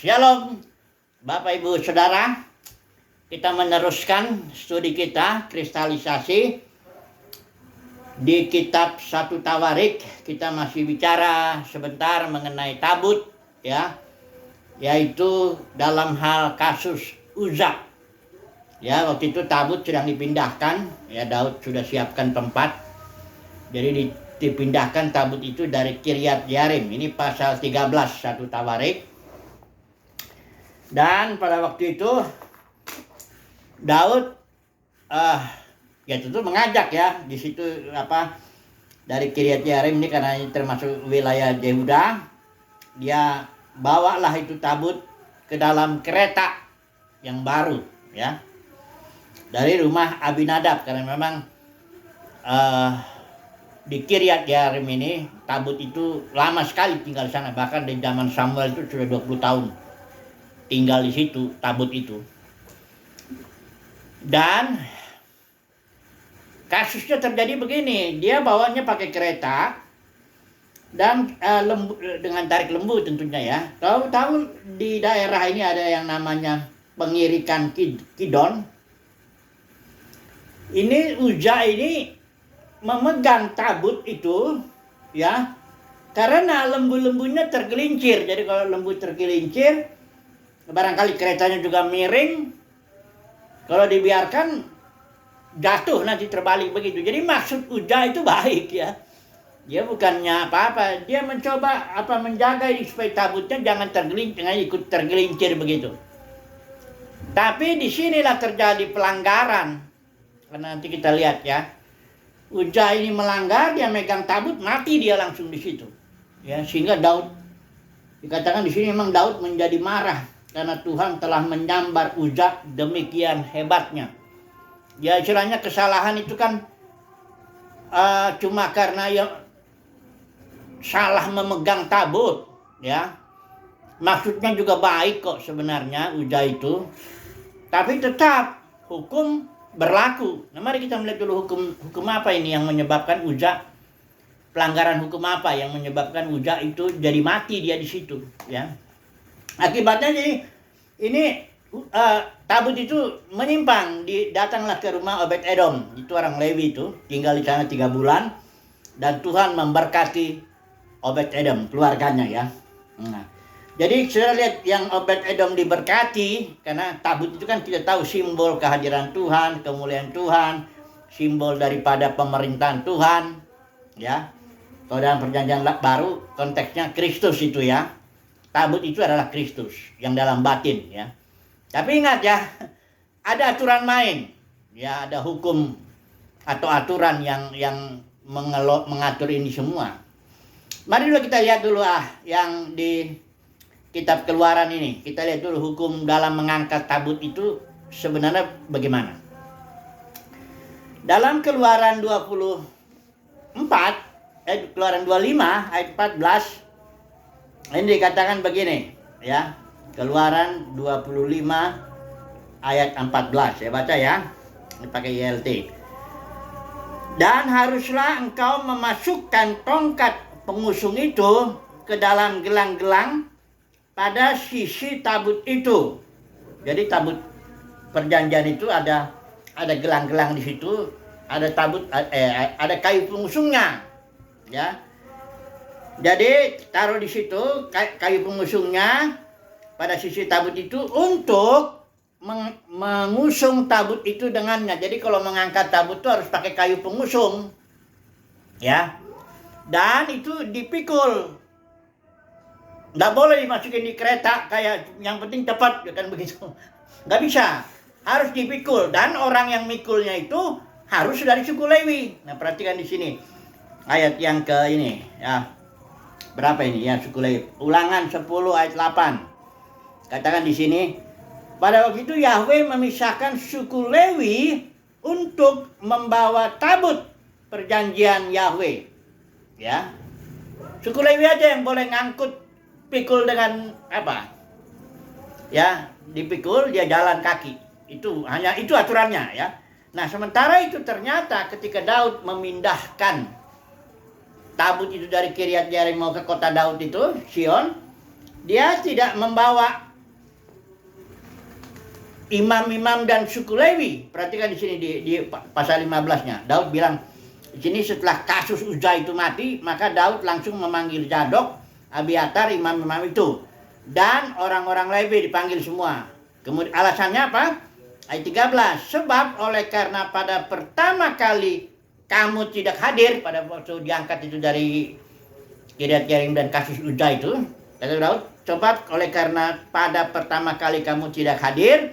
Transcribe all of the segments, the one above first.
Shalom Bapak Ibu Saudara, kita meneruskan studi kita kristalisasi di kitab 1 Tawarik. Kita masih bicara sebentar mengenai tabut, ya, yaitu dalam hal kasus Uza. Ya, waktu itu tabut sedang dipindahkan, ya, Daud sudah siapkan tempat. Jadi dipindahkan tabut itu dari Kiryat Yarim. Ini pasal 13 1 Tawarik. Dan pada waktu itu Daud ya tentu mengajak, ya, di situ dari Kiryat Yarim ini karena ini termasuk wilayah Yehuda, dia bawalah itu tabut ke dalam kereta yang baru, ya, dari rumah Abinadab, karena memang di Kiryat Yarim ini tabut itu lama sekali tinggal di sana, bahkan di zaman Samuel itu sudah 20 tahun tinggal di situ tabut itu. Dan kasusnya terjadi begini, dia bawanya pakai kereta dan dengan tarik lembu tentunya, ya. Tahu di daerah ini ada yang namanya pengirikan Kidon. Ini Uza ini memegang tabut itu, ya, karena lembu-lembunya tergelincir. Jadi kalau lembu tergelincir, barangkali keretanya juga miring. Kalau dibiarkan jatuh, nanti terbalik begitu. Jadi maksud Uza itu baik, ya. Dia bukannya apa-apa. Dia mencoba menjaga supaya tabutnya jangan tergelincir, jangan ikut tergelincir begitu. Tapi disinilah terjadi pelanggaran. Karena nanti kita lihat, ya. Uza ini melanggar, dia megang tabut, mati dia langsung di situ. Ya, sehingga Daud, dikatakan di sini memang Daud menjadi marah karena Tuhan telah menyambar Uza demikian hebatnya. Ya, istilahnya kesalahan itu kan cuma karena yang salah memegang tabut, ya. Maksudnya juga baik kok sebenarnya Uza itu. Tapi tetap hukum berlaku. Nah, mari kita melihat dulu hukum apa ini yang menyebabkan Uza, pelanggaran hukum apa yang menyebabkan Uza itu jadi mati dia di situ, ya. Akibatnya jadi ini tabut itu menyimpang, datanglah ke rumah Obed-Edom, itu orang Lewi itu, tinggal di sana 3 bulan, dan Tuhan memberkati Obed-Edom, keluarganya, ya. Nah, jadi sudah lihat yang Obed-Edom diberkati, karena tabut itu kan kita tahu simbol kehadiran Tuhan, kemuliaan Tuhan, simbol daripada pemerintahan Tuhan, ya. Kalau dalam perjanjian baru konteksnya Kristus itu, ya. Tabut itu adalah Kristus yang dalam batin, ya. Tapi ingat, ya, ada aturan main, ya, ada hukum atau aturan yang mengatur ini semua. Mari dulu kita lihat dulu yang di kitab Keluaran ini. Kita lihat dulu hukum dalam mengangkat tabut itu sebenarnya bagaimana. Dalam Keluaran 25 ayat 14, ini dikatakan begini, ya. Keluaran 25 ayat 14. Saya baca, ya. Ini pakai ILT. Dan haruslah engkau memasukkan tongkat pengusung itu ke dalam gelang-gelang pada sisi tabut itu. Jadi tabut perjanjian itu ada gelang-gelang di situ, ada tabut, ada kayu pengusungnya, ya. Jadi taruh di situ kayu pengusungnya pada sisi tabut itu untuk mengusung tabut itu dengannya. Jadi kalau mengangkat tabut itu harus pakai kayu pengusung, ya. Dan itu dipikul. Nggak boleh dimasukin di kereta kayak yang penting cepat, kan begitu. Nggak bisa. Harus dipikul, dan orang yang mikulnya itu harus dari suku Lewi. Nah, perhatikan di sini ayat yang ke ini, ya. Berapa ini, ya, suku Lewi? Ulangan 10 ayat 8. Katakan di sini, pada waktu itu Yahweh memisahkan suku Lewi untuk membawa tabut perjanjian Yahweh, ya. Suku Lewi aja yang boleh ngangkut pikul dengan ya, dipikul, dia jalan kaki. Itu aturannya, ya. Nah, sementara itu ternyata ketika Daud memindahkan tabut itu dari Kiryat Yarim mau ke kota Daud itu, Sion, dia tidak membawa imam-imam dan suku Lewi. Perhatikan di sini di pasal 15-nya. Daud bilang di sini setelah kasus Uza itu mati, maka Daud langsung memanggil Zadok, Abiatar, imam-imam itu. Dan orang-orang Lewi dipanggil semua. Kemudian alasannya apa? Ayat 13. Sebab oleh karena pada pertama kali kamu tidak hadir, pada waktu diangkat itu dari Kiriat Yearim dan kasus Uza itu, kata Daud, sebab oleh karena pada pertama kali kamu tidak hadir,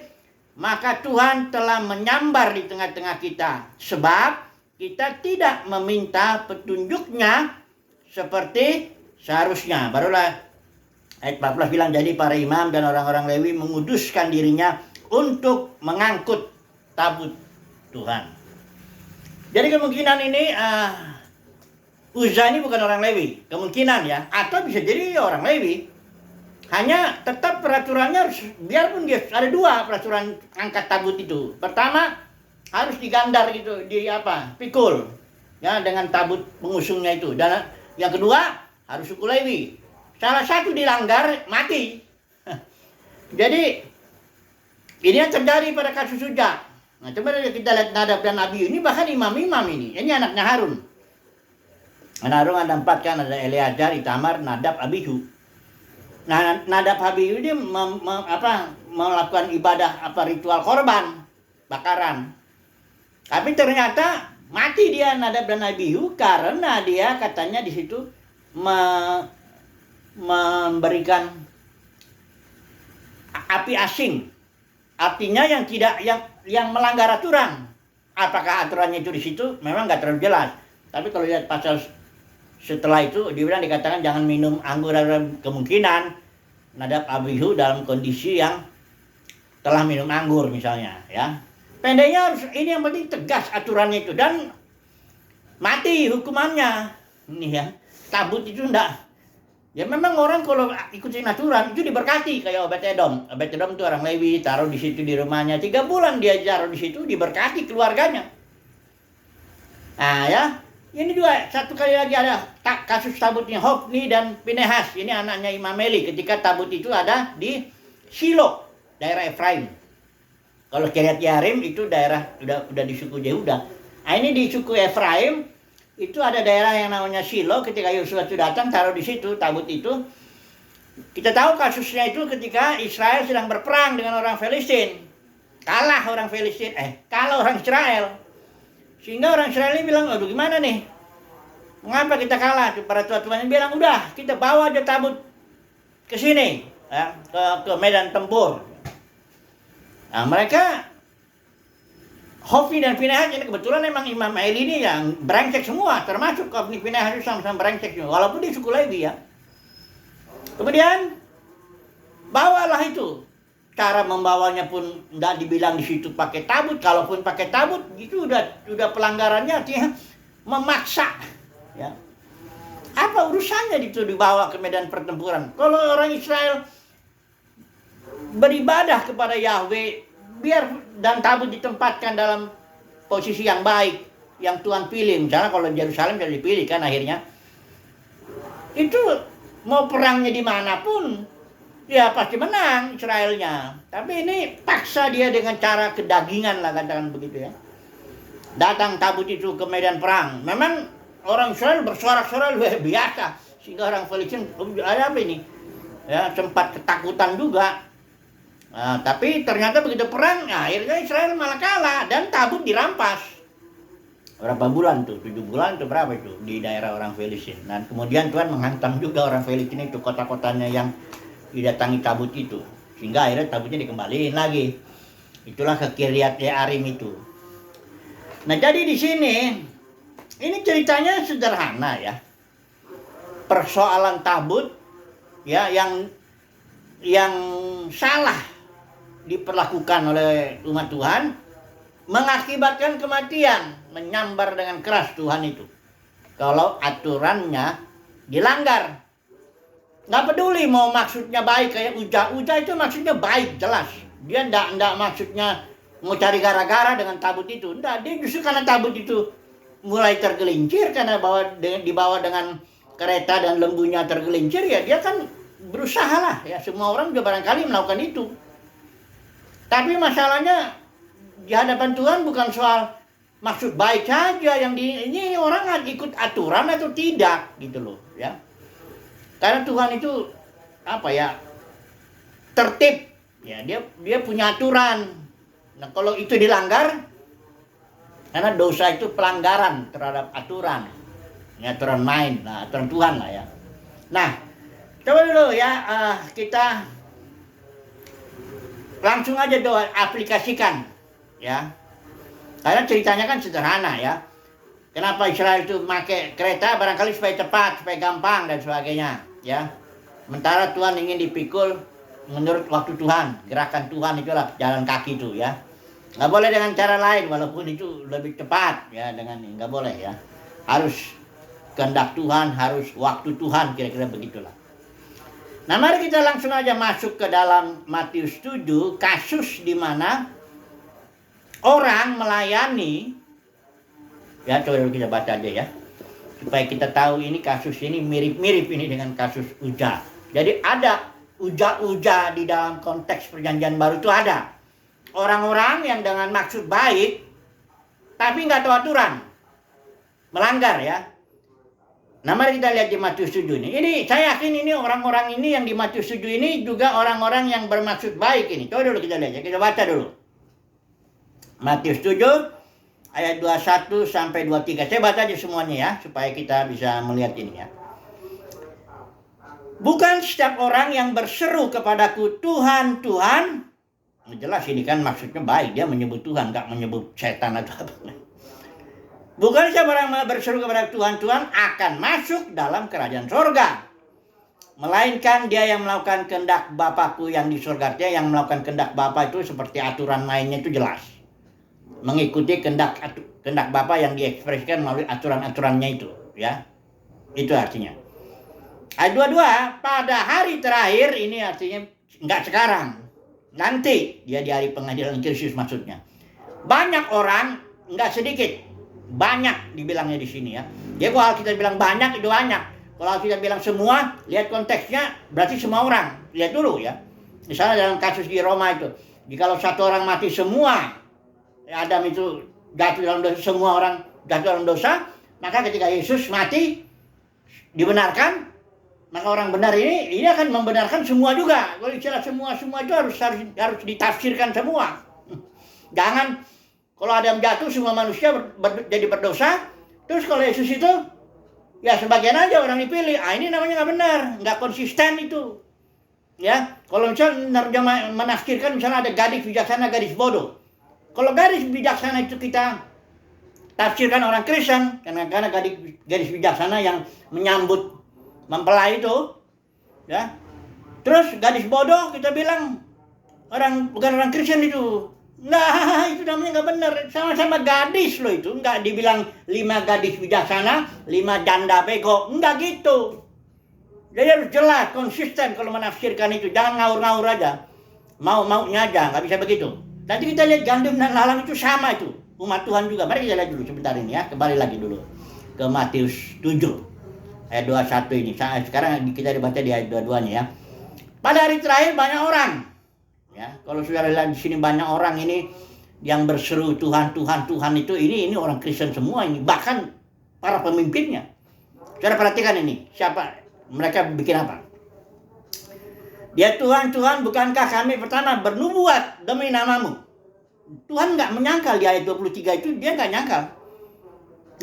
maka Tuhan telah menyambar di tengah-tengah kita. Sebab kita tidak meminta petunjuknya seperti seharusnya. Barulah ayat 14 bilang, jadi para imam dan orang-orang Lewi menguduskan dirinya untuk mengangkut tabut Tuhan. Jadi kemungkinan ini Uza ini bukan orang Lewi. Kemungkinan ya. Atau bisa jadi orang Lewi. Hanya tetap peraturannya harus, biarpun dia ada dua peraturan angkat tabut itu. Pertama, harus digandar gitu, pikul ya, dengan tabut pengusungnya itu. Dan yang kedua, harus suku Lewi. Salah satu dilanggar, mati. Jadi ini yang terjadi pada kasus Uza. Nah, coba kita lihat Nadab dan Abihu ini, bahkan imam-imam ini anaknya Harun. Harun ada 4 kan, ada Eleazar, Itamar, Nadab, Abihu. Nah, Nadab Abihu ini melakukan ibadah ritual korban bakaran. Tapi ternyata mati dia Nadab dan Abihu karena dia katanya di situ memberikan api asing. Artinya yang melanggar aturan. Apakah aturannya itu di situ? Memang nggak terlalu jelas. Tapi kalau lihat pasal setelah itu dikatakan jangan minum anggur, dalam kemungkinan Nadab Abihu dalam kondisi yang telah minum anggur misalnya ya. Pendeknya harus ini, yang penting tegas aturannya itu dan mati hukumannya. Ini ya. Tabut itu enggak. Ya memang orang kalau ikutin aturan itu diberkati, kayak Obed-Edom. Obed-Edom itu orang Lewi, taruh di situ di rumahnya 3 bulan dia taruh di situ, diberkati keluarganya. Nah ya. Ini juga satu kali lagi ada kasus tabutnya Hofni dan Pinehas. Ini anaknya Imam Eli ketika tabut itu ada di Shilo, daerah Efraim. Kalau Kiriat Yearim itu daerah udah di suku Yehuda. Nah, ini di suku Efraim itu ada daerah yang namanya Shilo. Ketika Yosua itu datang taruh di situ tabut itu. Kita tahu kasusnya itu ketika Israel sedang berperang dengan orang Filistin. Kalah orang Israel. Sehingga orang Israel ini bilang, aduh gimana nih? Mengapa kita kalah? Para tua-tuanya bilang, udah kita bawa aja tabut ke sini, ya, ke medan tempur. Nah mereka, Hofni dan Pinehas, ini kebetulan memang Imam Eli ini yang brengsek semua, termasuk Hofni Pinehas itu sama-sama brengsek juga, walaupun di suku Lewi ya. Kemudian, bawalah itu. Cara membawanya pun tidak dibilang di situ pakai tabut. Kalaupun pakai tabut itu udah pelanggarannya, artinya memaksa. Ya. Apa urusannya itu dibawa ke medan pertempuran? Kalau orang Israel beribadah kepada Yahweh, biar dan tabut ditempatkan dalam posisi yang baik, yang Tuhan pilih. Misalnya kalau Yerusalem sudah dipilih kan akhirnya, itu mau perangnya dimanapun, ya pasti menang Israelnya. Tapi ini paksa dia dengan cara kedagingan lah, katakan begitu ya. Datang tabut itu ke medan perang. Memang orang Israel bersorak-sorak luar biasa. Sehingga orang Filistin, ada apa ini? Ya, sempat ketakutan juga. Nah, tapi ternyata begitu perang, akhirnya Israel malah kalah dan tabut dirampas. Berapa bulan tuh? 7 bulan tuh berapa itu di daerah orang Filistin. Dan kemudian Tuhan menghantam juga orang Filistin itu, kota-kotanya yang didatangi tabut itu, sehingga akhirnya tabutnya dikembaliin lagi. Itulah ke Kiriat Yearim itu. Nah jadi di sini ini ceritanya sederhana ya, persoalan tabut ya yang salah diperlakukan oleh umat Tuhan mengakibatkan kematian, menyambar dengan keras Tuhan itu kalau aturannya dilanggar. Nggak peduli mau maksudnya baik kayak Uza itu maksudnya baik jelas. Dia enggak maksudnya mau cari gara-gara dengan tabut itu. Enggak, dia justru karena tabut itu mulai tergelincir karena dibawa dengan kereta dan lembunya tergelincir, ya dia kan berusaha lah ya. Semua orang juga barangkali melakukan itu. Tapi masalahnya di hadapan Tuhan bukan soal maksud baik saja yang ini orang ikut aturan atau tidak gitu loh ya. Karena Tuhan itu apa ya, tertib ya, dia punya aturan. Nah kalau itu dilanggar, karena dosa itu pelanggaran terhadap aturan, ya, aturan main, nah, aturan Tuhan lah ya. Nah coba dulu ya, kita langsung aja doa aplikasikan ya. Karena ceritanya kan sederhana ya. Kenapa Israel itu pakai kereta? Barangkali supaya cepat, supaya gampang dan sebagainya ya. Sementara Tuhan ingin dipikul menurut waktu Tuhan. Gerakan Tuhan itulah jalan kaki itu ya. Nggak boleh dengan cara lain, walaupun itu lebih cepat ya, dengan nggak boleh ya. Harus kehendak Tuhan, harus waktu Tuhan, kira-kira begitulah. Nah mari kita langsung aja masuk ke dalam Matius 7, kasus di mana orang melayani, ya coba dulu kita baca aja ya, supaya kita tahu ini kasus ini mirip-mirip ini dengan kasus Uja. Jadi ada Uja di dalam konteks perjanjian baru itu ada. Orang-orang yang dengan maksud baik, tapi nggak tahu aturan, melanggar ya. Nah mari kita lihat di Matius 7 ini. Ini saya yakin ini orang-orang ini yang di Matius 7 ini juga orang-orang yang bermaksud baik ini. Coba dulu kita lihat ya, kita baca dulu. Matius 7 ayat 21 sampai 23. Saya baca aja semuanya ya, supaya kita bisa melihat ini ya. Bukan setiap orang yang berseru kepadaku Tuhan, Tuhan. Jelas ini kan maksudnya baik, dia menyebut Tuhan, nggak menyebut setan atau apa. Bukan siapa orang berseru kepada Tuhan, Tuhan akan masuk dalam kerajaan sorga. Melainkan dia yang melakukan kehendak Bapakku yang di sorga. Dia yang melakukan kehendak Bapa itu seperti aturan mainnya itu jelas. Mengikuti kehendak Bapa yang diekspresikan melalui aturan-aturannya itu. Ya, itu artinya. Ayat 22, pada hari terakhir, ini artinya nggak sekarang. Nanti, dia di hari pengadilan Kristus maksudnya. Banyak orang, nggak sedikit. Banyak dibilangnya di sini ya. Jadi kalau kita bilang banyak itu banyak. Kalau kita bilang semua, lihat konteksnya berarti semua orang. Lihat dulu ya. Misalnya dalam kasus di Roma itu, jikalau satu orang mati semua, Adam itu jatuh dalam dosa, semua orang jatuh dalam dosa, maka ketika Yesus mati dibenarkan, maka orang benar ini akan membenarkan semua juga. Kalau istilah semua itu harus ditafsirkan semua. Jangan kalau Adam jatuh semua manusia jadi berdosa, terus kalau Yesus itu ya sebagian aja orang dipilih. Ini namanya nggak benar, nggak konsisten itu. Ya, kalau misalnya menafsirkan misalnya ada gadis bijaksana, gadis bodoh. Kalau gadis bijaksana itu kita tafsirkan orang Kristen, karena gadis bijaksana yang menyambut mempelai itu, ya. Terus gadis bodoh kita bilang bukan orang Kristen itu. Nah, itu namanya nggak benar. Sama-sama gadis loh itu. Nggak dibilang 5 gadis bijaksana, 5 janda bego. Nggak gitu. Jadi harus jelas, konsisten kalau menafsirkan itu. Jangan ngawur-ngawur aja. Mau-maunya aja, nggak bisa begitu. Nanti kita lihat gandum dan lalang itu sama itu. Umat Tuhan juga. Mari kita lihat dulu sebentar ini ya. Kembali lagi dulu ke Matius 7. Ayat 21 ini. Sekarang kita dibaca di ayat 22-nya ya. Pada hari terakhir banyak orang. Ya, kalau saudara lihat di sini banyak orang ini yang berseru Tuhan itu ini orang Kristen semua ini, bahkan para pemimpinnya. Saudara perhatikan ini, siapa mereka bikin apa? Dia Tuhan, bukankah kami pertama bernubuat demi namamu? Tuhan nggak menyangkal di ayat 23 itu, dia nggak nyangkal.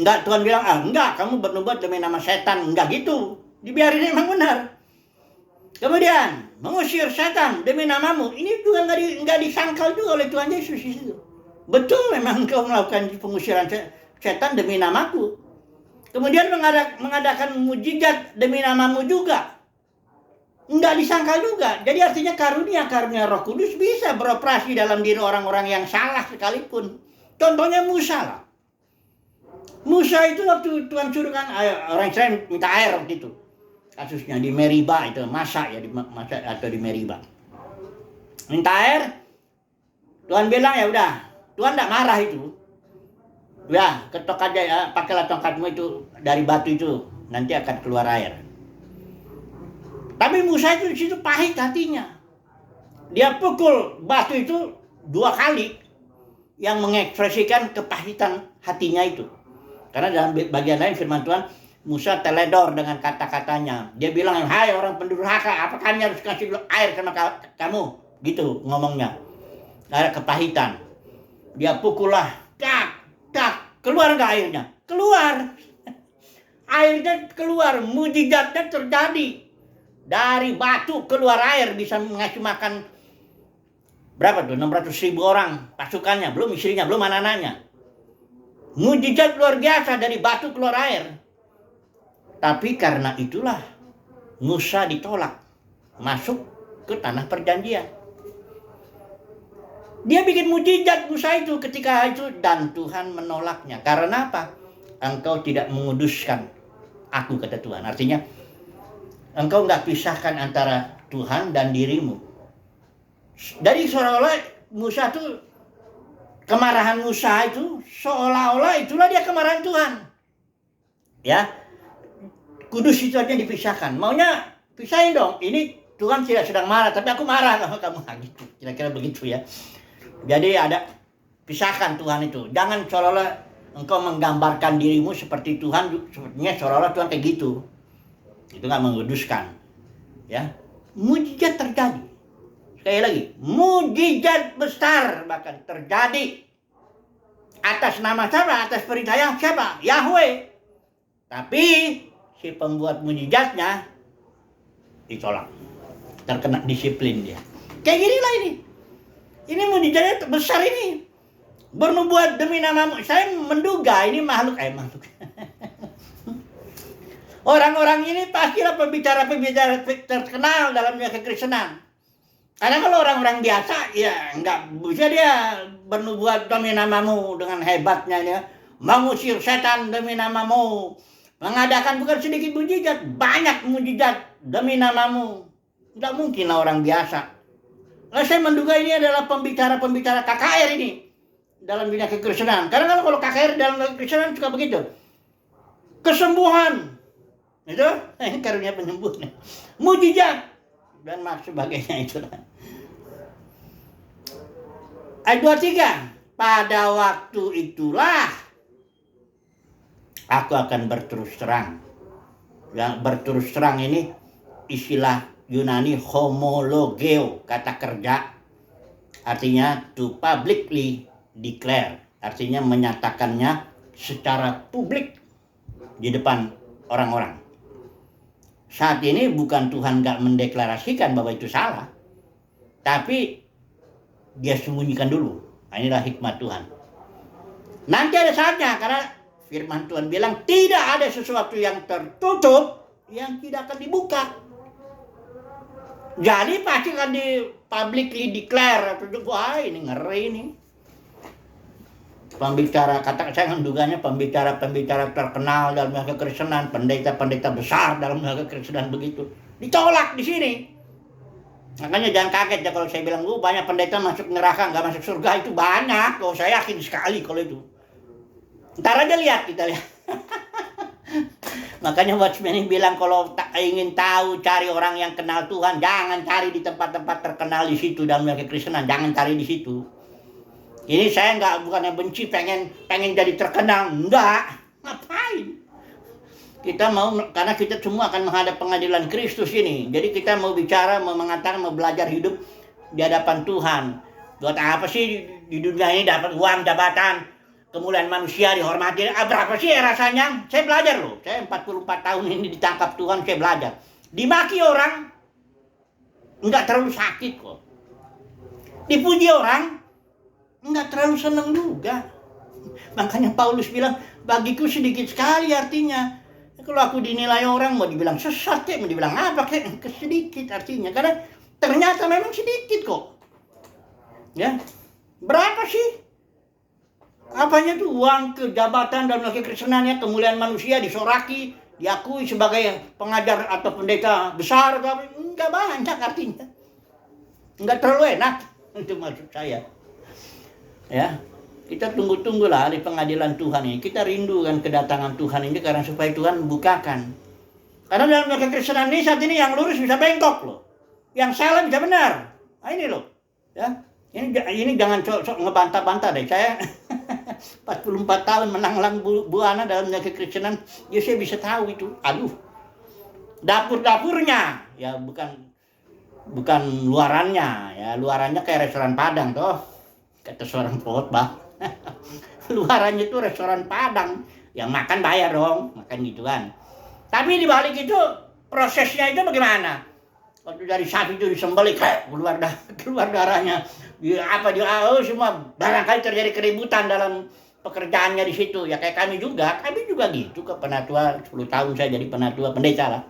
Enggak, Tuhan bilang, enggak, kamu bernubuat demi nama setan, enggak gitu. Dibiarin memang benar. Kemudian mengusir setan demi namamu. Ini juga nggak disangkal juga oleh Tuhan Yesus itu. Betul memang engkau melakukan pengusiran setan demi namaku. Kemudian mengadakan mujizat demi namamu juga. Nggak disangkal juga. Jadi artinya karunia Roh Kudus bisa beroperasi dalam diri orang-orang yang salah sekalipun. Contohnya Musa lah. Musa itu waktu Tuhan suruh kan orang Israel minta air waktu itu. Kasusnya di Meriba itu, masak atau di Meriba. Minta air, Tuhan bilang ya udah, Tuhan tidak marah itu. Ya, ketok aja ya, pakailah tongkatmu itu dari batu itu, nanti akan keluar air. Tapi Musa itu di situ pahit hatinya. Dia pukul batu itu, 2 kali yang mengekspresikan kepahitan hatinya itu. Karena dalam bagian lain firman Tuhan, Musa teledor dengan kata-katanya. Dia bilang, hai orang pendurhaka, apa kami harus kasih air sama kamu? Gitu ngomongnya. Ada kepahitan. Dia pukullah, tak, keluar nggak airnya? Keluar. Airnya keluar, mujizatnya terjadi. Dari batu keluar air, bisa ngasih makan berapa tuh? 600.000 orang pasukannya, belum istrinya, belum anak-anaknya. Mujizat luar biasa, dari batu keluar air. Tapi karena itulah Musa ditolak masuk ke tanah perjanjian. Dia bikin mujizat Musa itu ketika itu, dan Tuhan menolaknya. Karena apa? Engkau tidak menguduskan aku, kata Tuhan. Artinya engkau nggak pisahkan antara Tuhan dan dirimu. Dari seolah-olah Musa itu, kemarahan Musa itu seolah-olah itulah dia kemarahan Tuhan. Ya, kudus itu aja dipisahkan. Maunya pisahin dong. Ini Tuhan tidak sedang marah, tapi aku marah sama kamu. Gitu. Kira-kira begitu ya. Jadi ada pisahkan Tuhan itu. Jangan seolah-olah engkau menggambarkan dirimu seperti Tuhan. Sepertinya seolah-olah Tuhan kayak gitu. Itu nggak menguduskan. Ya, mujizat terjadi. Sekali lagi, mujizat besar bahkan terjadi atas nama siapa? Atas perintah yang siapa? Yahweh. Tapi si pembuat mujizatnya ditolak, terkena disiplin dia. Kayak gini lah ini. Ini mujizatnya besar ini. Bernubuat demi namamu. Saya menduga ini makhluk. Orang-orang ini pastilah pembicara-pembicara terkenal dalam dunia kekristenan. Karena kalau orang-orang biasa, ya nggak bisa dia bernubuat demi namamu dengan hebatnya dia. Mengusir setan demi namamu. Mengadakan bukan sedikit mujizat, banyak mujizat demi namamu. Nggak mungkin lah orang biasa. Nah, saya menduga ini adalah pembicara-pembicara KKR ini dalam dunia kekristenan. Karena kalau KKR dalam kekristenan suka begitu. Kesembuhan. Itu karunia penyembuhan. Mujizat dan sebagainya itulah. Ayat 23. Pada waktu itulah aku akan berterus terang. Yang berterus terang ini istilah Yunani homologeo, kata kerja. Artinya to publicly declare. Artinya menyatakannya secara publik di depan orang-orang. Saat ini bukan Tuhan gak mendeklarasikan bahwa itu salah. Tapi dia sembunyikan dulu. Inilah hikmat Tuhan. Nanti ada saatnya, karena firman Tuhan bilang tidak ada sesuatu yang tertutup yang tidak akan dibuka. Jadi pasti akan di publicly declare. Wah, ini ngeri ini. Pembicara, kata saya menduganya pembicara-pembicara terkenal dalam dunia kekristenan, pendeta-pendeta besar dalam dunia kekristenan begitu. Ditolak di sini. Makanya jangan kaget ya kalau saya bilang, banyak pendeta masuk neraka, nggak masuk surga, itu banyak. Oh, saya yakin sekali kalau itu. Ntar aja lihat, kita lihat. Makanya Watchman ini bilang kalau ingin tahu cari orang yang kenal Tuhan, jangan cari di tempat-tempat terkenal di situ dalam dunia kekristenan, jangan cari di situ. Ini saya bukannya benci, pengen jadi terkenal, enggak. Ngapain? Kita mau, karena kita semua akan menghadap pengadilan Kristus ini. Jadi kita mau bicara, mau mengatakan, mau belajar hidup di hadapan Tuhan. Buat apa sih di dunia ini dapat uang, jabatan, kemuliaan manusia dihormati? Berapa sih rasanya? Saya belajar loh. Saya 44 tahun ini ditangkap Tuhan, saya belajar. Dimaki orang, enggak terlalu sakit kok. Dipuji orang, enggak terlalu senang juga. Makanya Paulus bilang, bagiku sedikit sekali artinya. Kalau aku dinilai orang, mau dibilang sesat kayak, mau dibilang apa kayak, sedikit artinya. Karena ternyata memang sedikit kok. Ya, berapa sih? Apanya tuh uang, kejabatan dan kekristenannya, kemuliaan manusia disoraki, diakui sebagai pengajar atau pendeta besar, enggak banyak artinya. Enggak terlalu enak, itu maksud saya. Ya, kita tunggu-tunggulah di pengadilan Tuhan ini. Kita rindukan kedatangan Tuhan ini karena supaya Tuhan bukakan. Karena dalam kekristenan ini saat ini yang lurus bisa bengkok loh. Yang salah bisa benar. Nah ini loh. Ya. Ini jangan sok ngebantah-bantah deh. Saya 44 tahun menanglang buana dalam dunia kekristenan, ya saya bisa tahu itu. Aduh, dapur-dapurnya ya bukan luarannya ya. Luarannya kayak restoran Padang toh, kata seorang khotbah. Luarannya itu restoran Padang, yang makan bayar dong, makan gitu kan. Tapi di balik itu prosesnya itu bagaimana? Waktu dari sapi itu disembelih keluar darahnya, semua barangkali terjadi keributan dalam pekerjaannya di situ. Ya kayak kami juga gitu ke penatua. 10 tahun saya jadi penatua pendeta lah.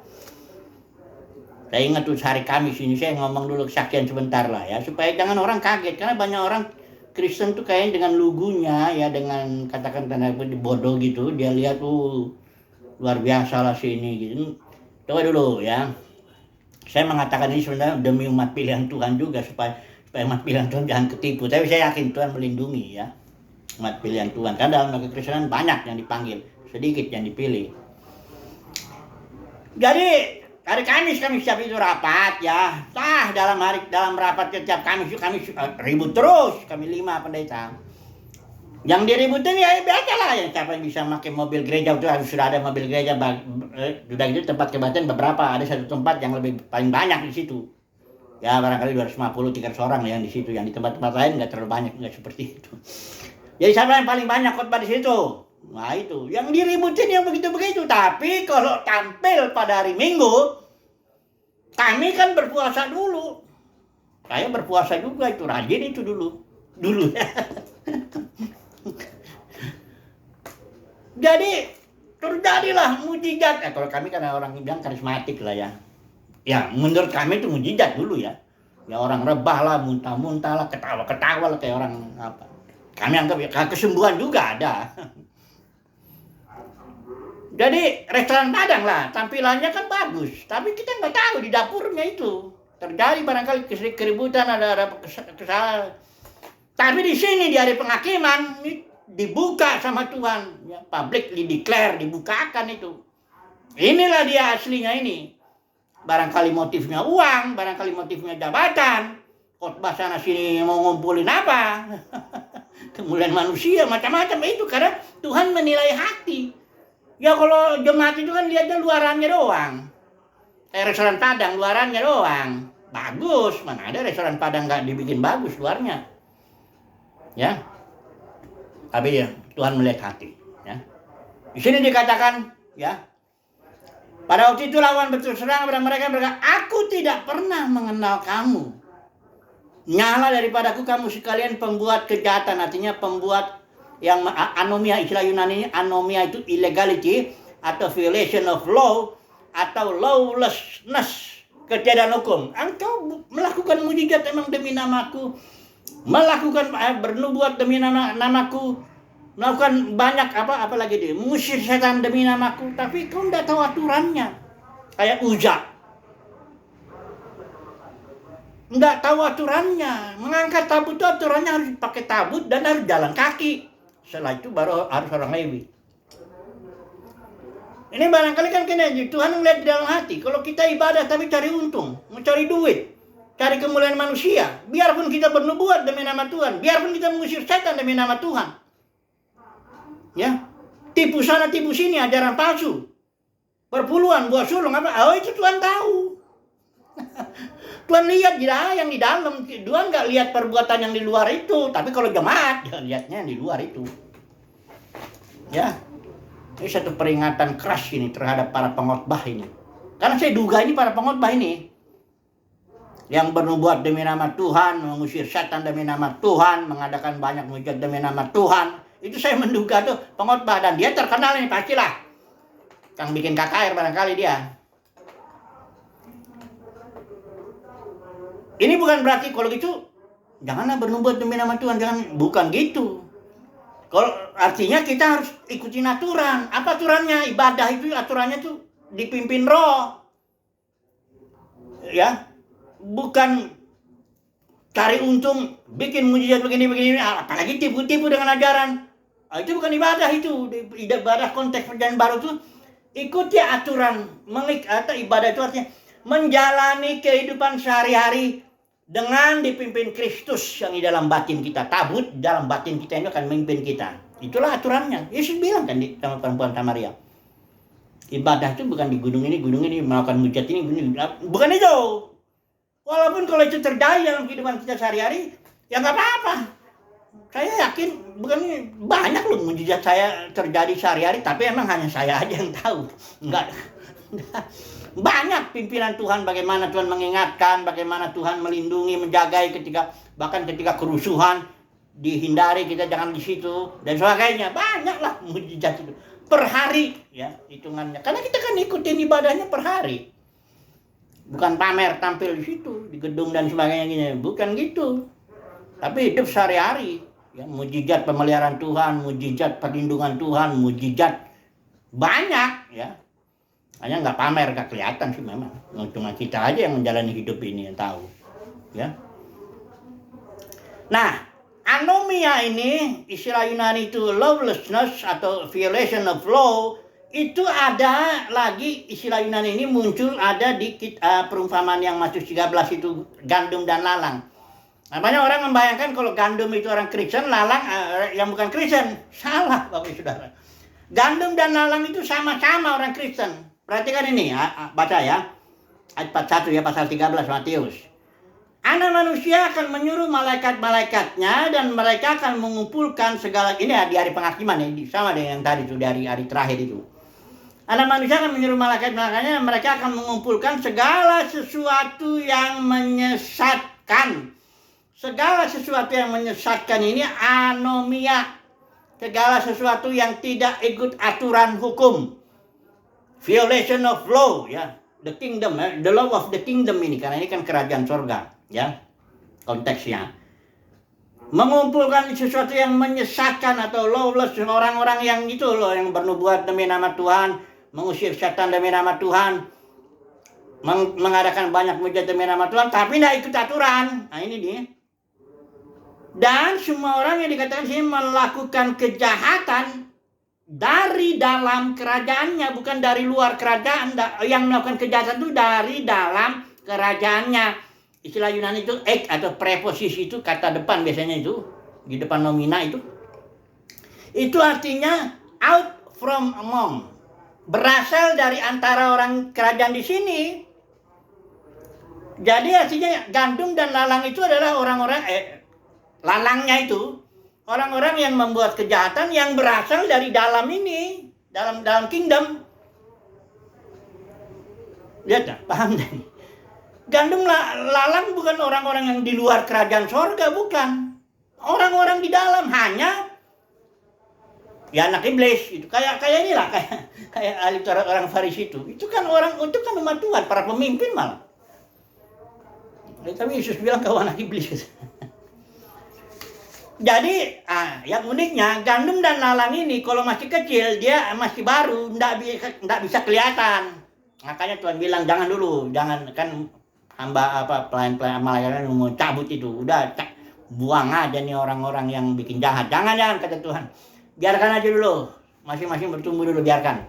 Saya ingat tuh hari Kamis ini saya ngomong dulu kesaksian sebentar lah ya, supaya jangan orang kaget, karena banyak orang Kristen tuh kayaknya dengan lugunya ya, dengan katakan tanda bodoh gitu, dia lihat tuh luar biasa lah sini gitu. Coba dulu ya. Saya mengatakan ini sebenarnya demi umat pilihan Tuhan juga, supaya umat pilihan Tuhan jangan ketipu. Tapi saya yakin Tuhan melindungi ya umat pilihan Tuhan. Karena dalam kekristenan banyak yang dipanggil, sedikit yang dipilih. Jadi hari Kamis kami setiap itu rapat ya. Dalam rapat setiap Kamis kami ribut terus. Kami 5 pendeta. Yang diributin ya biasa lah, yang siapa yang bisa pakai mobil gereja itu harus sudah ada mobil gereja. Sudah gitu tempat kebaktian beberapa, ada satu tempat yang paling banyak di situ. Ya barangkali 250-300 orang yang di situ, yang di tempat-tempat lain nggak terlalu banyak, nggak seperti itu. Jadi siapa yang paling banyak khotbah di situ? Nah itu, yang diributin yang begitu-begitu. Tapi kalau tampil pada hari Minggu, kami kan berpuasa dulu. Saya berpuasa juga, itu rajin itu dulu. Jadi terjadilah mujizat. Kalau kami kan orang bilang karismatik lah ya. Ya menurut kami itu mujizat dulu ya. Ya orang rebah lah, muntah-muntah lah, ketawa-ketawa lah kayak orang apa. Kami anggap ya kesembuhan juga ada. Jadi restoran Padang lah, tampilannya kan bagus. Tapi kita nggak tahu di dapurnya itu terjadi barangkali keributan, ada kesalahan. Tapi di sini di hari penghakiman dibuka sama Tuhan, ya, publicly declare, dibukakan itu. Inilah dia aslinya ini. Barangkali motifnya uang, barangkali motifnya jabatan, khotbah sana sini mau ngumpulin apa, kemuliaan manusia, macam-macam itu, karena Tuhan menilai hati. Ya kalau jemaat itu kan lihatnya luarannya doang, kayak restoran Padang luarannya doang, bagus, mana ada restoran Padang nggak dibikin bagus luarnya, ya. Tapi ya Tuhan melihat hati. Ya. Di sini dikatakan, ya, pada waktu itu lawan berterus terang kepada mereka berkata, aku tidak pernah mengenal kamu. Nyala daripadaku kamu sekalian pembuat kejahatan. Artinya pembuat yang anomia, istilah Yunani ini anomia itu illegality atau violation of law atau lawlessness, ketiadaan hukum. Engkau melakukan mujizat emang demi namaku, melakukan bernubuat demi namaku, melakukan banyak apalagi dia mengusir setan demi namaku, tapi kau tidak tahu aturannya. Kayak Uza, nggak tahu aturannya. Mengangkat tabut itu aturannya harus pakai tabut dan harus jalan kaki. Setelah itu baru harus orang Lewi. Ini barangkali kan kena Tuhan melihat di dalam hati. Kalau kita ibadah tapi cari untung, mau cari duit, cari kemuliaan manusia, biarpun kita bernubuat demi nama Tuhan, biarpun kita mengusir setan demi nama Tuhan, ya, tipu sana tipu sini, ajaran palsu, perpuluhan, buah sulung itu Tuhan tahu. Tuhan lihat yang di dalam. Tuhan nggak lihat perbuatan yang di luar itu. Tapi kalau jemaat, dia lihatnya yang di luar itu. Ya, ini satu peringatan keras ini terhadap para pengkhotbah ini. Karena saya duga ini para pengkhotbah ini yang bernubuat demi nama Tuhan, mengusir setan demi nama Tuhan, mengadakan banyak mujizat demi nama Tuhan. Itu saya menduga tuh pengkhotbah, dan dia terkenal ini pastilah. Yang bikin KKR barangkali dia. Ini bukan berarti kalau gitu janganlah bernubuat demi nama Tuhan, jangan, bukan gitu. Kalau artinya kita harus ikutin aturan. Apa aturannya? Ibadah itu aturannya tuh dipimpin roh. Ya. Bukan cari untung, bikin mujizat begini, apalagi tipu-tipu dengan ajaran. Itu bukan ibadah itu. Ibadah konteks perjanjian baru itu ikuti aturan. Atau ibadah itu artinya menjalani kehidupan sehari-hari dengan dipimpin Kristus yang di dalam batin kita. Tabut dalam batin kita ini akan memimpin kita. Itulah aturannya. Yesus bilang kan sama perempuan Samaria. Ibadah itu bukan di gunung ini, melakukan mujizat ini. Bukan itu. Walaupun kalau itu terjadi dalam kehidupan kita sehari-hari, ya nggak apa-apa. Saya yakin bukan banyak loh mujizat saya terjadi sehari-hari, tapi emang hanya saya aja yang tahu. Enggak. Banyak pimpinan Tuhan, bagaimana Tuhan mengingatkan, bagaimana Tuhan melindungi, menjagai bahkan ketika kerusuhan, dihindari, kita jangan di situ dan sebagainya. Banyaklah mujizat itu per hari ya hitungannya. Karena kita kan ikutin ibadahnya per hari. Bukan pamer tampil di situ, di gedung dan sebagainya gini. Bukan gitu. Tapi hidup sehari-hari ya, mujizat pemeliharaan Tuhan, mujizat perlindungan Tuhan, mujizat banyak ya. Hanya nggak pamer, nggak kelihatan sih memang. Cuma kita aja yang menjalani hidup ini yang tahu, ya. Nah, anomia ini istilah Yunani itu lawlessness atau violation of law, itu ada lagi istilah Yunani ini muncul ada di perumpamaan yang Matius 13 itu gandum dan lalang. Namanya orang membayangkan kalau gandum itu orang Kristen, lalang yang bukan Kristen. Salah Bapak Saudara. Gandum dan lalang itu sama-sama orang Kristen. Perhatikan ini, baca ya. Ayat 41 ya, pasal 13 Matius. Anak manusia akan menyuruh malaikat-malaikatnya dan mereka akan mengumpulkan segala, ini ya, di hari penghakiman ya, sama dengan yang tadi itu, dari hari terakhir itu. Anak manusia akan menyuruh malaikat-malaikatnya, mereka akan mengumpulkan segala sesuatu yang menyesatkan. Segala sesuatu yang menyesatkan ini anomia. Segala sesuatu yang tidak ikut aturan hukum. Violation of law ya, the kingdom, the law of the kingdom ini, karena ini kan kerajaan surga ya konteksnya. Mengumpulkan sesuatu yang menyesatkan atau lawless, orang-orang yang itu loh, yang bernubuat demi nama Tuhan, mengusir setan demi nama Tuhan, mengadakan banyak mujizat demi nama Tuhan, tapi tidak ikut aturan. Nah ini dia. Dan semua orang yang dikatakan sini melakukan kejahatan dari dalam kerajaannya, bukan dari luar kerajaan. Yang melakukan kejahatan itu dari dalam kerajaannya. Istilah Yunani itu ek atau preposisi itu kata depan biasanya itu di depan nomina itu. Itu artinya out from among, berasal dari antara orang kerajaan di sini. Jadi artinya gandum dan lalang itu adalah orang-orang lalangnya itu orang-orang yang membuat kejahatan yang berasal dari dalam ini, dalam kingdom. Lihat tak? Paham nih? Gandum lalang bukan orang-orang yang di luar kerajaan sorga, bukan. Orang-orang di dalam, hanya ya anak iblis itu. Kayak inilah, kayak ahli orang Farisi itu. Itu kan umat Tuhan, para pemimpin malah. Tapi Yesus bilang kau anak iblis. Jadi, yang uniknya gandum dan lalang ini kalau masih kecil, dia masih baru, enggak bisa kelihatan. Makanya Tuhan bilang jangan dulu, jangan, kan hamba pelayan-pelayan malaikat mau cabut itu, udah buang aja nih orang-orang yang bikin jahat. Jangan kata Tuhan. Biarkan aja dulu, masing-masing bertumbuh dulu, biarkan.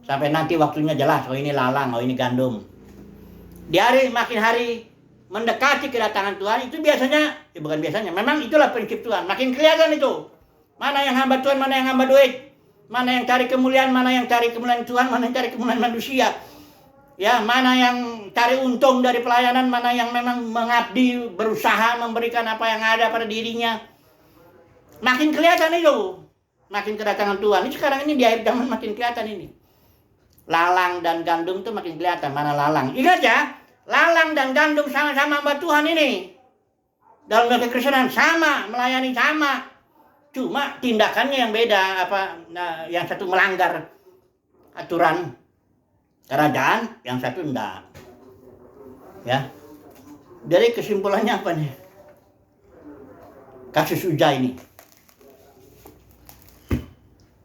Sampai nanti waktunya jelas, oh ini lalang, oh ini gandum. Di makin hari mendekati kedatangan Tuhan, itu biasanya, bukan biasanya, memang itulah prinsip Tuhan. Makin kelihatan itu, mana yang hamba Tuhan, mana yang hamba duit, mana yang cari kemuliaan, mana yang cari kemuliaan Tuhan, mana yang cari kemuliaan manusia. Ya, mana yang cari untung dari pelayanan, mana yang memang mengabdi, berusaha memberikan apa yang ada pada dirinya. Makin kelihatan itu, makin kedatangan Tuhan. Ini sekarang ini di akhir zaman makin kelihatan ini. Lalang dan gandum itu makin kelihatan, mana lalang. Ingat ya, lalang dan gandum sama-sama hamba Tuhan ini. Dalam kekristenan sama, melayani sama. Cuma tindakannya yang beda, yang satu melanggar aturan kerajaan, yang satu enggak. Ya. Dari kesimpulannya apa nih? Kasus Uza ini.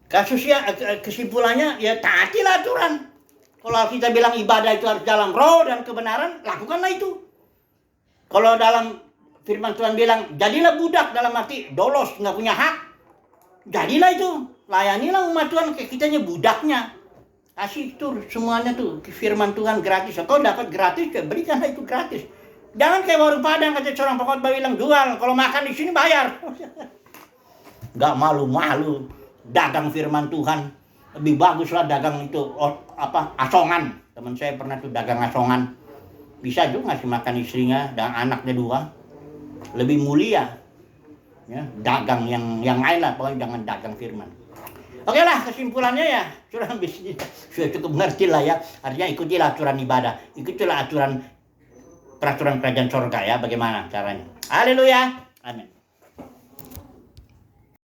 Kasusnya, kesimpulannya ya taatilah aturan. Kalau kita bilang ibadah itu harus dalam roh dan kebenaran, lakukanlah itu. Kalau dalam firman Tuhan bilang, jadilah budak, dalam arti dolos, nggak punya hak, jadilah itu. Layanilah umat Tuhan, kayak kitanya budaknya. Kasih itu semuanya tuh, firman Tuhan gratis. Kau dapat gratis, ya berikanlah itu gratis. Jangan kayak warung Padang kata seorang pengkhotbah bilang jual, kalau makan di sini bayar. Gak malu-malu dagang firman Tuhan. Lebih baguslah dagang itu asongan. Teman saya pernah tuh dagang asongan. Bisa juga ngasih makan istrinya dan anaknya 2. Lebih mulia. Ya, dagang yang lain lah, pokoknya jangan dagang firman. Oke lah, kesimpulannya ya, sudah cukup ngerti lah ya. Artinya ikutilah aturan ibadah, ikutilah peraturan kerajaan sorga ya, bagaimana caranya. Haleluya, amin.